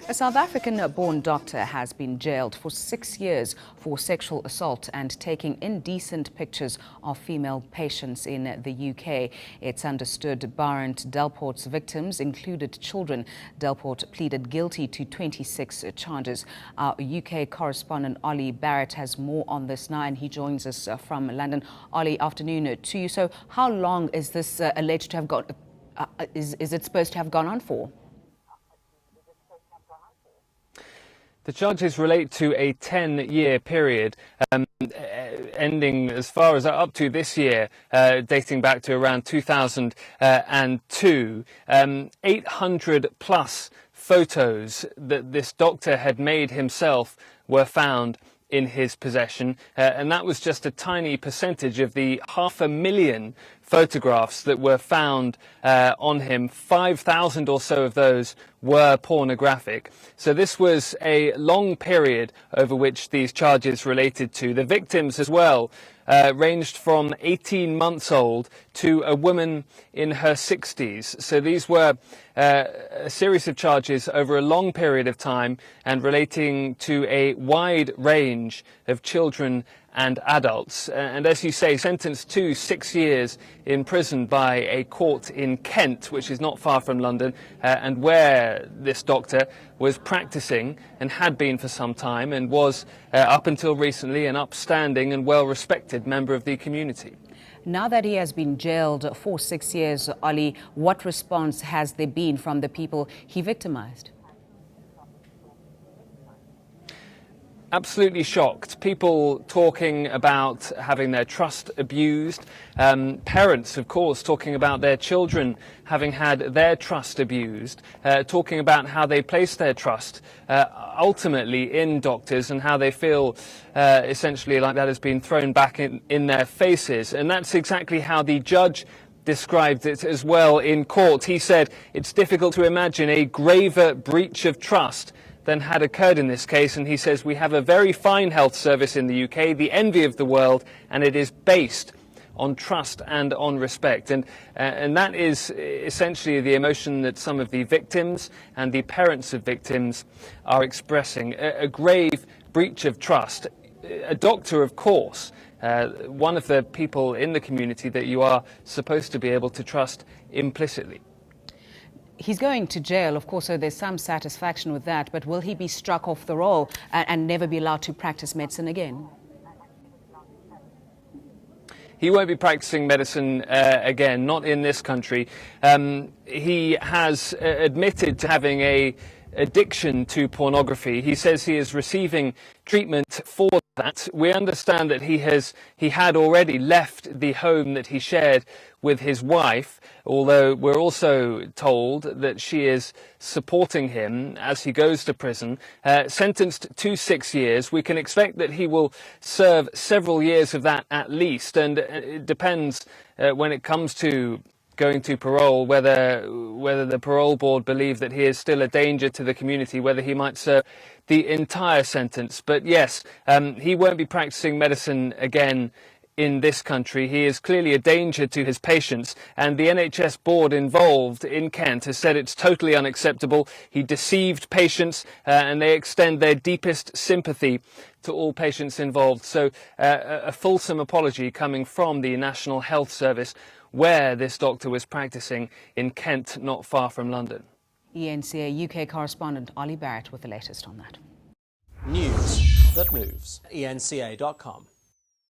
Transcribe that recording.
A South African-born doctor has been jailed for 6 years for sexual assault and taking indecent pictures of female patients in the UK. It's understood Barratt Delport's victims included children. Delport pleaded guilty to 26 charges. Our UK correspondent Olly Barratt has more on this now, and he joins us from London. Olly, afternoon to you. So how long is this alleged to have gone? Is it supposed to have gone on for? The charges relate to a 10-year period, ending as far as up to this year, dating back to around 2002. 800 plus photos that this doctor had made himself were found in his possession, and that was just a tiny percentage of the 500,000 photographs that were found on him. 5,000 or so of those were pornographic. So this was a long period over which these charges related to. The victims as well ranged from 18 months old to a woman in her 60s. So these were a series of charges over a long period of time and relating to a wide range of children and adults. And as you say, sentenced to 6 years in prison by a court in Kent, which is not far from London, and where this doctor was practicing and had been for some time, and was up until recently an upstanding and well-respected member of the community. Now that he has been jailed for 6 years, Olly, what response has there been from the people he victimized? Absolutely shocked. People talking about having their trust abused. Parents, of course, talking about their children having had their trust abused. Talking about how they place their trust ultimately in doctors and how they feel essentially like that has been thrown back in their faces. And that's exactly how the judge described it as well in court. He said it's difficult to imagine a graver breach of trust than had occurred in this case, and he says we have a very fine health service in the UK, the envy of the world, and it is based on trust and on respect. And that is essentially the emotion that some of the victims and the parents of victims are expressing. A grave breach of trust. A doctor, of course, one of the people in the community that you are supposed to be able to trust implicitly. He's going to jail, of course, so there's some satisfaction with that, but will he be struck off the roll and never be allowed to practice medicine again? He won't be practicing medicine again, not in this country. He has admitted to having an addiction to pornography. He says he is receiving treatment for that. We understand that he had already left the home that he shared with his wife, although we're also told that she is supporting him as he goes to prison. Sentenced to 6 years. We can expect that he will serve several years of that at least, and it depends when it comes to going to parole, whether the parole board believe that he is still a danger to the community, whether he might serve the entire sentence. But yes, he won't be practicing medicine again in this country. He is clearly a danger to his patients, and the NHS board involved in Kent has said it's totally unacceptable. He deceived patients, and they extend their deepest sympathy to all patients involved. So a fulsome apology coming from the National Health Service, where this doctor was practicing in Kent, not far from London. eNCA UK correspondent Olly Barratt with the latest on that. News that moves. eNCA.com.